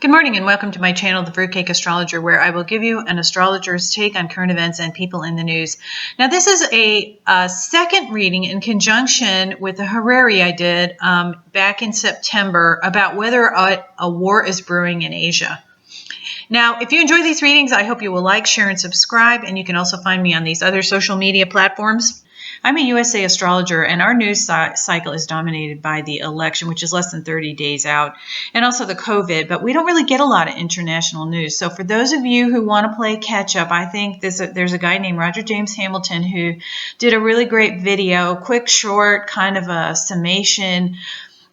Good morning and welcome to my channel, The Fruitcake Astrologer, where I will give you an astrologer's take on current events and people in the news. Now, this is a second reading in conjunction with the HORARY I did back in September about whether a war is brewing in Asia. Now, if you enjoy these readings, I hope you will like, share, and subscribe, and you can also find me on these other social media platforms. I'm a USA astrologer, and our news cycle is dominated by the election, which is less than 30 days out, and also the COVID, but we don't really get a lot of international news. So for those of you who want to play catch-up, I think there's a guy named Roger James Hamilton who did a really great video, quick, short, kind of a summation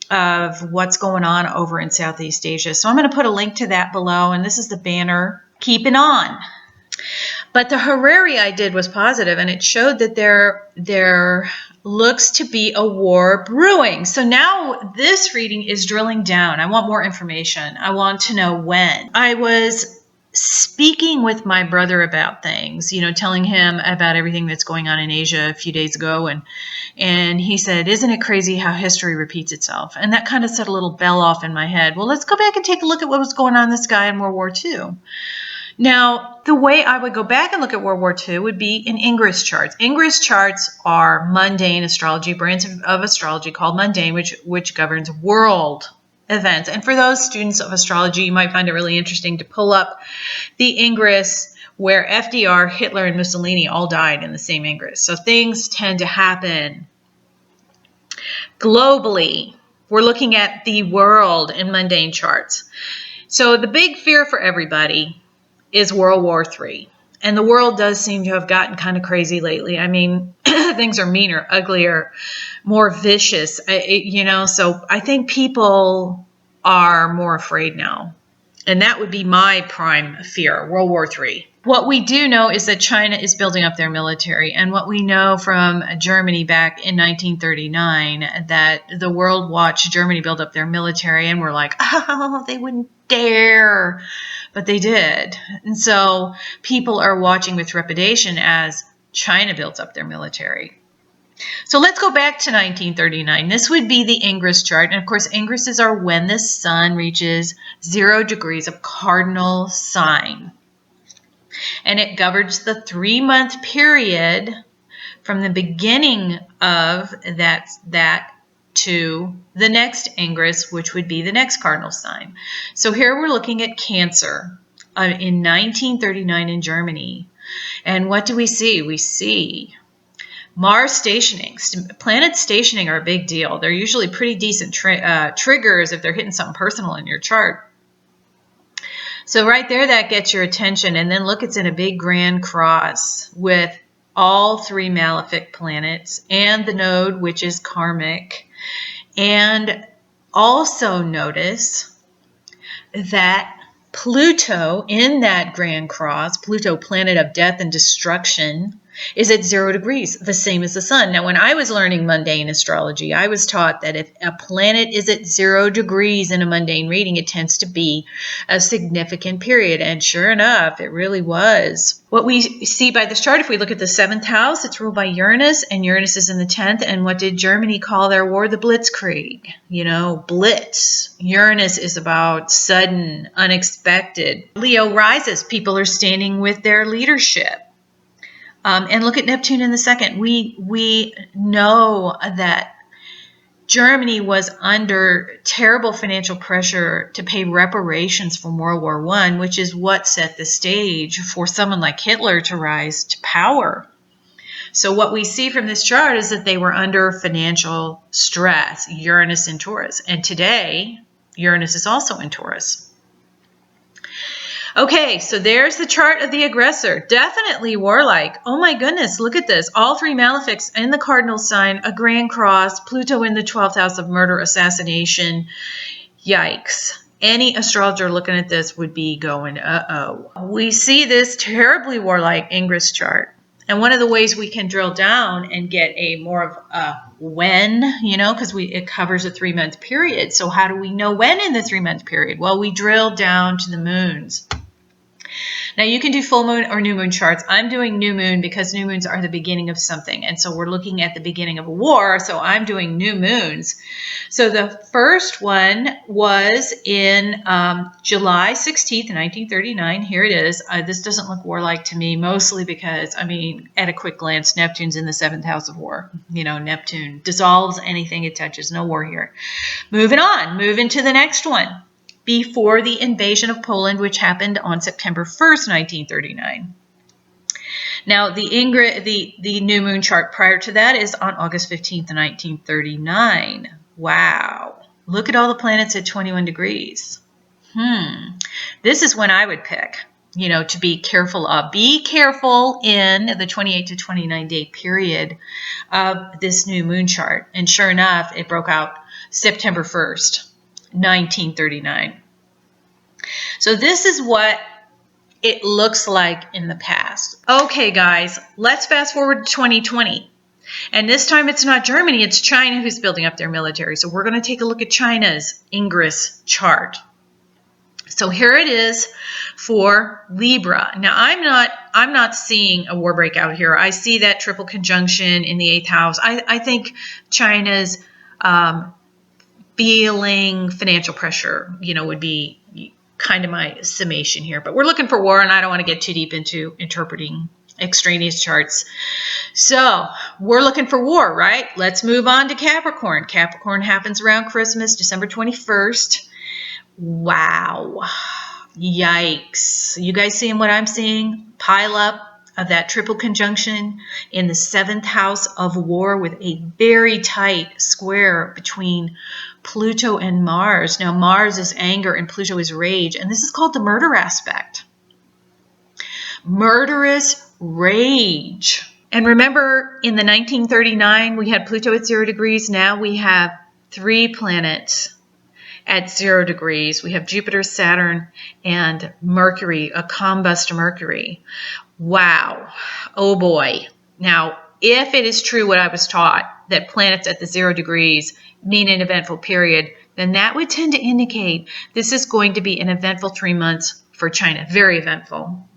of what's going on over in Southeast Asia. So I'm going to put a link to that below, and this is the banner, keeping on. But the HORARY I did was positive, and it showed that there looks to be a war brewing. So now this reading is drilling down. I want more information. I want to know when. I was speaking with my brother about things, telling him about everything that's going on in Asia a few days ago, and he said, "Isn't it crazy how history repeats itself?" And that kind of set a little bell off in my head. Well, let's go back and take a look at what was going on in the sky in World War II. Now, the way I would go back and look at World War II would be in Ingress charts. Ingress charts are mundane astrology, branch of astrology called mundane, which governs world events. And for those students of astrology, you might find it really interesting to pull up the Ingress where FDR, Hitler, and Mussolini all died in the same Ingress. So things tend to happen globally. We're looking at the world in mundane charts. So the big fear for everybody is World War III. And the world does seem to have gotten kind of crazy lately. I mean, things are meaner, uglier, more vicious, so I think people are more afraid now. And that would be my prime fear, World War III. What we do know is that China is building up their military. And what we know from Germany back in 1939, that the world watched Germany build up their military, and we're like, oh, they wouldn't dare. But they did. And so people are watching with trepidation as China builds up their military. So let's go back to 1939. This would be the Ingress chart. And of course, Ingresses are when the sun reaches 0 degrees of cardinal sign. And it governs the 3-month period from the beginning of that to the next Ingress, which would be the next cardinal sign. So here we're looking at Cancer in 1939 in Germany. And what do we see? We see Mars stationing. Planets stationing are a big deal. They're usually pretty decent triggers if they're hitting something personal in your chart. So right there, that gets your attention. And then look, it's in a big grand cross with all 3 malefic planets and the node, which is karmic. And also notice that Pluto in that grand cross, Pluto, planet of death and destruction, is at 0 degrees, the same as the sun. Now, when I was learning mundane astrology, I was taught that if a planet is at 0 degrees in a mundane reading, it tends to be a significant period. And sure enough, it really was. What we see by this chart, if we look at the 7th house, it's ruled by Uranus, and Uranus is in the 10th. And what did Germany call their war? The Blitzkrieg. Blitz. Uranus is about sudden, unexpected. Leo rises. People are standing with their leadership. And look at Neptune in the 2nd. We know that Germany was under terrible financial pressure to pay reparations from World War I, which is what set the stage for someone like Hitler to rise to power. So what we see from this chart is that they were under financial stress, Uranus in Taurus. And today, Uranus is also in Taurus. Okay, so there's the chart of the aggressor. Definitely warlike. Oh my goodness, look at this. All 3 malefics in the cardinal sign, a grand cross, Pluto in the 12th house of murder, assassination. Yikes. Any astrologer looking at this would be going, uh-oh. We see this terribly warlike Ingress chart. And one of the ways we can drill down and get a more of a when, because it covers a 3-month period. So how do we know when in the 3-month period? Well, we drill down to the moons. Now you can do full moon or new moon charts. I'm doing new moon because new moons are the beginning of something. And so we're looking at the beginning of a war. So I'm doing new moons. So the first one was in July 16th, 1939. Here it is. This doesn't look warlike to me, mostly because, I mean, at a quick glance, Neptune's in the 7th house of war. You know, Neptune dissolves anything it touches. No war here. Moving on. Moving to the next one. Before the invasion of Poland, which happened on September 1st, 1939. Now, the new moon chart prior to that is on August 15th, 1939. Wow. Look at all the planets at 21 degrees. This is when I would pick, you know, to be careful of. Be careful in the 28 to 29 day period of this new moon chart. And sure enough, it broke out September 1st. 1939. So this is what it looks like in the past. Okay, guys, let's fast forward to 2020. And this time it's not Germany, it's China who's building up their military. So we're going to take a look at China's Ingress chart. So here it is for Libra. Now I'm not seeing a war breakout here. I see that triple conjunction in the 8th house. I think China's feeling financial pressure, you know, would be kind of my summation here. But we're looking for war, and I don't want to get too deep into interpreting extraneous charts. So we're looking for war, right? Let's move on to Capricorn. Capricorn happens around Christmas, December 21st. Wow. Yikes. You guys seeing what I'm seeing? Pile up of that triple conjunction in the 7th house of war with a very tight square between Pluto and Mars. Now, Mars is anger and Pluto is rage, and this is called the murder aspect. Murderous rage. And remember, in the 1939, we had Pluto at 0 degrees. Now we have 3 planets at 0 degrees. We have Jupiter, Saturn, and Mercury, a combust Mercury. Wow. Oh boy. Now, if it is true what I was taught, that planets at the 0 degrees mean an eventful period, then that would tend to indicate this is going to be an eventful 3 months for China. Very eventful.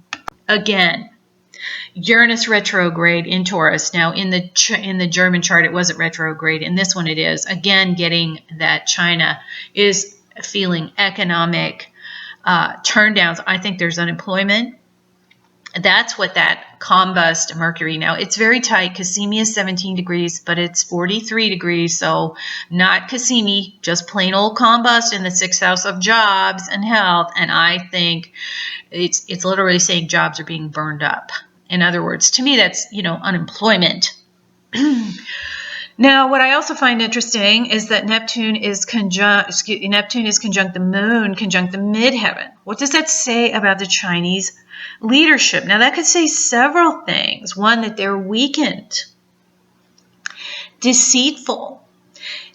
Again, Uranus retrograde in Taurus. Now, in the German chart, it wasn't retrograde. In this one, it is. Again, getting that China is feeling economic turndowns. I think there's unemployment. That's what that combust Mercury. Now, it's very tight. Cassini is 17 degrees, but it's 43 degrees. So not Cassini, just plain old combust in the 6th house of jobs and health. And I think it's literally saying jobs are being burned up. In other words, to me, that's, you know, unemployment. Now, what I also find interesting is that Neptune is conjunct the moon, conjunct the midheaven. What does that say about the Chinese leadership? Now, that could say several things. One, that they're weakened, deceitful.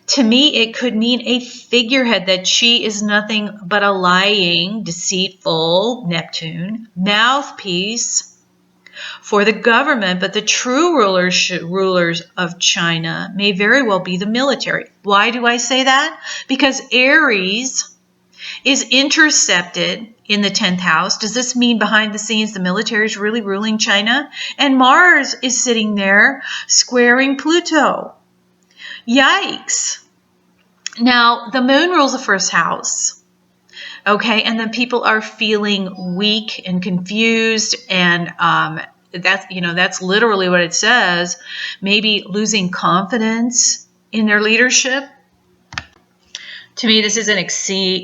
To me, it could mean a figurehead, that she is nothing but a lying, deceitful Neptune mouthpiece for the government, but the true rulers of China may very well be the military. Why do I say that? Because Aries is intercepted in the 10th house. Does this mean behind the scenes the military is really ruling China? And Mars is sitting there squaring Pluto. Yikes. Now, the moon rules the 1st house. Okay, and then people are feeling weak and confused, and that's literally what it says. Maybe losing confidence in their leadership. To me, this is an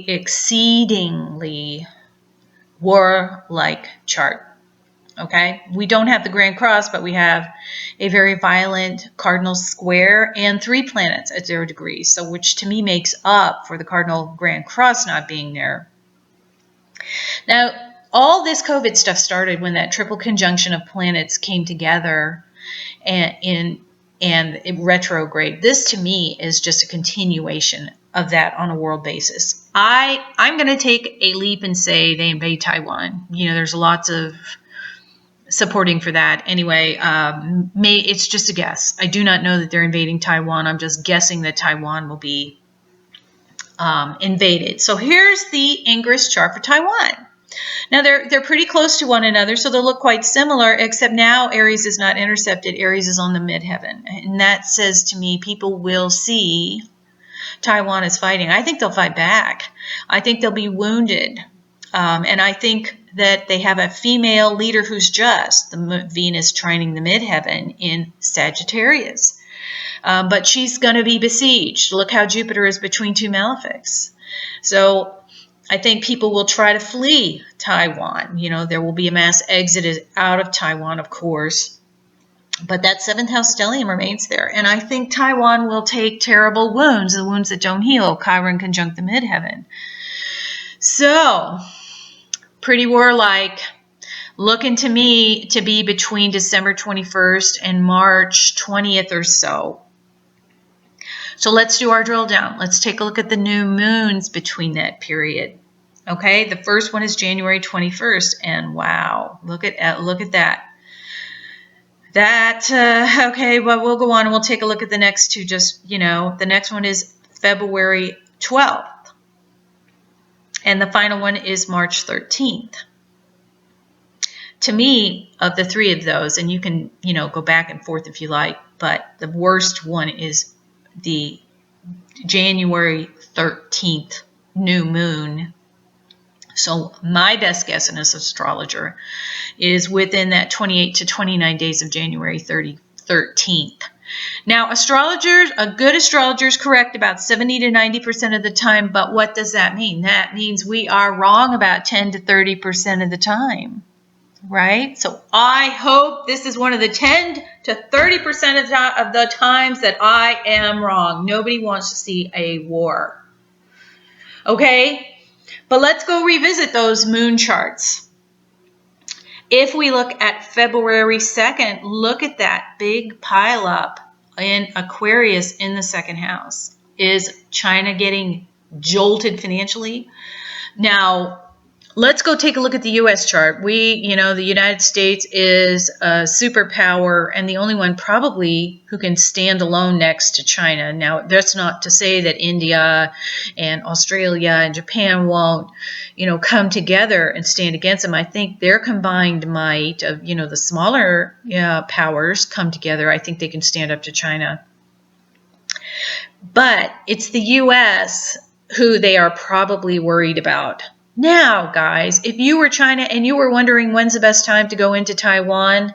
exceedingly warlike chart. Okay, we don't have the Grand Cross, but we have a very violent cardinal square and 3 planets at 0 degrees, so which to me makes up for the cardinal Grand Cross not being there. Now, all this COVID stuff started when that triple conjunction of planets came together and retrograde. This to me is just a continuation of that on a world basis. I'm going to take a leap and say they invade Taiwan. You know, there's lots of supporting for that. Anyway, it's just a guess. I do not know that they're invading Taiwan. I'm just guessing that Taiwan will be invaded. So here's the Ingress chart for Taiwan. Now they're pretty close to one another, so they'll look quite similar, except now Aries is not intercepted. Aries is on the midheaven. And that says to me people will see Taiwan is fighting. I think they'll fight back. I think they'll be wounded. And I think that they have a female leader who's just, the Venus trining the midheaven in Sagittarius. But she's going to be besieged. Look how Jupiter is between two malefics. So I think people will try to flee Taiwan. You know, there will be a mass exodus out of Taiwan, of course. But that 7th house stellium remains there. And I think Taiwan will take terrible wounds, the wounds that don't heal, Chiron conjunct the midheaven. So, pretty warlike. Looking to me to be between December 21st and March 20th or so. So let's do our drill down. Let's take a look at the new moons between that period. Okay, the first one is January 21st, and wow, look at that. Okay, well, we'll go on and we'll take a look at the next two. Just, you know, the next one is February 12th, and the final one is March 13th. To me, of the three of those, and you can, you know, go back and forth if you like, but the worst one is the January 13th new moon. So my best guess in as an astrologer is within that 28 to 29 days of January 13th. Now, astrologers, a good astrologer is correct about 70 to 90% of the time, but what does that mean? That means we are wrong about 10 to 30% of the time, right? So I hope this is one of the 10 to 30% of the times that I am wrong. Nobody wants to see a war. Okay? But let's go revisit those moon charts. If we look at February 2nd, look at that big pileup in Aquarius in the 2nd house. Is China getting jolted financially? Now, let's go take a look at the U.S. chart. The United States is a superpower and the only one probably who can stand alone next to China. Now, that's not to say that India and Australia and Japan won't, come together and stand against them. I think their combined might of, the smaller powers come together. I think they can stand up to China. But it's the U.S. who they are probably worried about. Now, guys, if you were China and you were wondering when's the best time to go into Taiwan,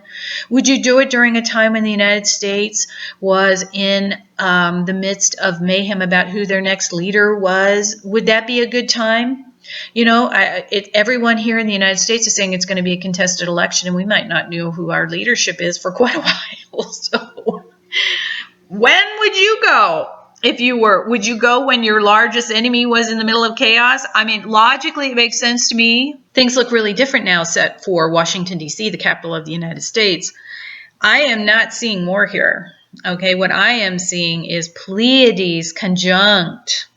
would you do it during a time when the United States was in the midst of mayhem about who their next leader was? Would that be a good time? Everyone here in the United States is saying it's going to be a contested election, and we might not know who our leadership is for quite a while. So when would you go? Would you go when your largest enemy was in the middle of chaos? I mean, logically, it makes sense to me. Things look really different now set for Washington, D.C., the capital of the United States. I am not seeing war here. Okay, what I am seeing is Pleiades conjunct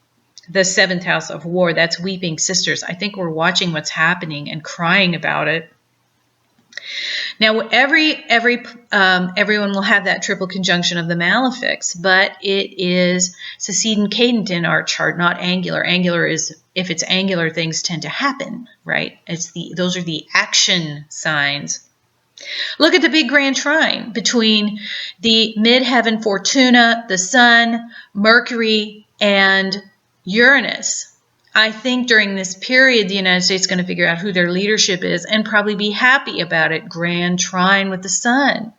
the 7th house of war. That's weeping sisters. I think we're watching what's happening and crying about it. Now, everyone will have that triple conjunction of the malefics, but it is succeedent cadent in our chart, not angular. Angular is, if it's angular, things tend to happen, right? Those are the action signs. Look at the big grand trine between the midheaven Fortuna, the Sun, Mercury, and Uranus. I think during this period, the United States is going to figure out who their leadership is and probably be happy about it. Grand trine with the Sun.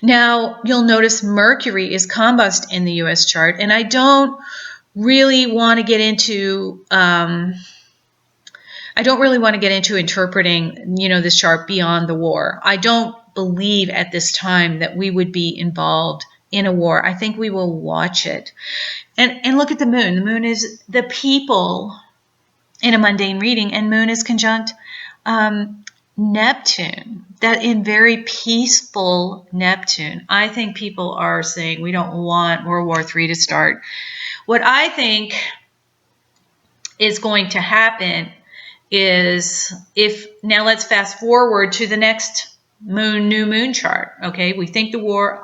Now, you'll notice Mercury is combust in the U.S. chart, and I don't really want to get into interpreting, this chart beyond the war. I don't believe at this time that we would be involved in a war. I think we will watch it. And look at the moon. The moon is the people in a mundane reading, and moon is conjunct Neptune. That in very peaceful Neptune. I think people are saying we don't want World War III to start. What I think is going to happen is now let's fast forward to the next new moon chart. Okay, I think the war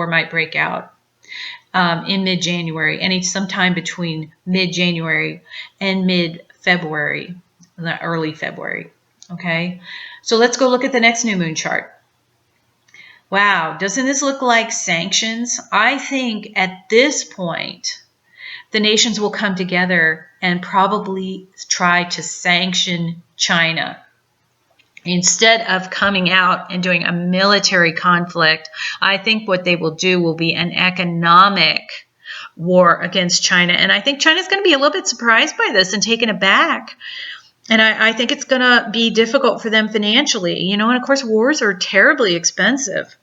might break out in mid-January, sometime between mid-January and mid-February. early February. Okay, so let's go look at the next new moon chart. Wow, doesn't this look like sanctions? I think at this point, the nations will come together and probably try to sanction China. Instead of coming out and doing a military conflict, I think what they will do will be an economic war against China. And I think China's going to be a little bit surprised by this and taken aback. And I think it's going to be difficult for them financially. You know, and of course, wars are terribly expensive.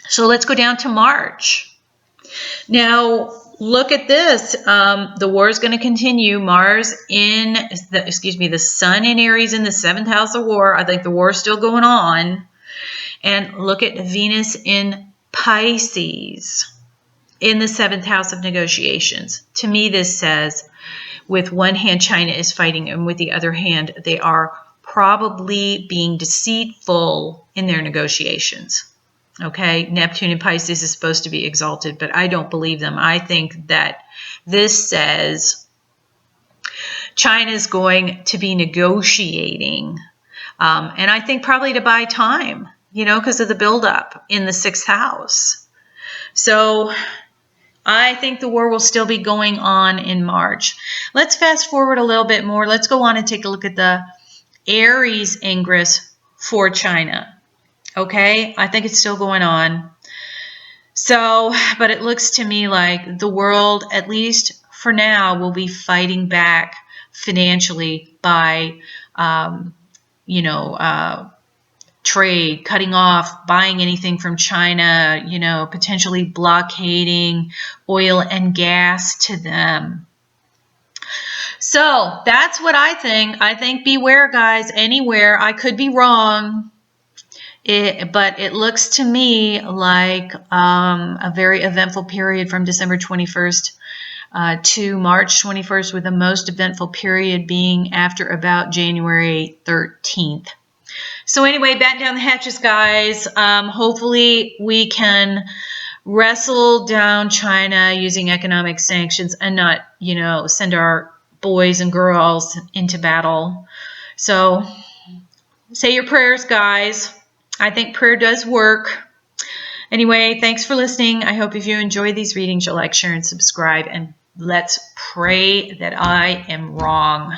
So let's go down to March. Now, look at this. The war is going to continue. Mars in, the sun in Aries in the 7th house of war. I think the war is still going on. And look at Venus in Pisces in the 7th house of negotiations. To me, this says with one hand, China is fighting, and with the other hand, they are probably being deceitful in their negotiations. Okay, Neptune in Pisces is supposed to be exalted, but I don't believe them. I think that this says China is going to be negotiating, and I think probably to buy time, you know, because of the buildup in the 6th house. So I think the war will still be going on in March. Let's fast forward a little bit more. Let's go on and take a look at the Aries ingress for China. Okay, I think it's still going on. So, but it looks to me like the world, at least for now, will be fighting back financially by, trade, cutting off, buying anything from China, you know, potentially blockading oil and gas to them. So that's what I think. I think beware, guys, anywhere. I could be wrong. But it looks to me like a very eventful period from December 21st to March 21st, with the most eventful period being after about January 13th. So anyway, batten down the hatches, guys. Hopefully we can wrestle down China using economic sanctions and not, you know, send our boys and girls into battle. So say your prayers, guys. I think prayer does work. Anyway, thanks for listening. I hope if you enjoy these readings, you'll like, share, and subscribe. And let's pray that I am wrong.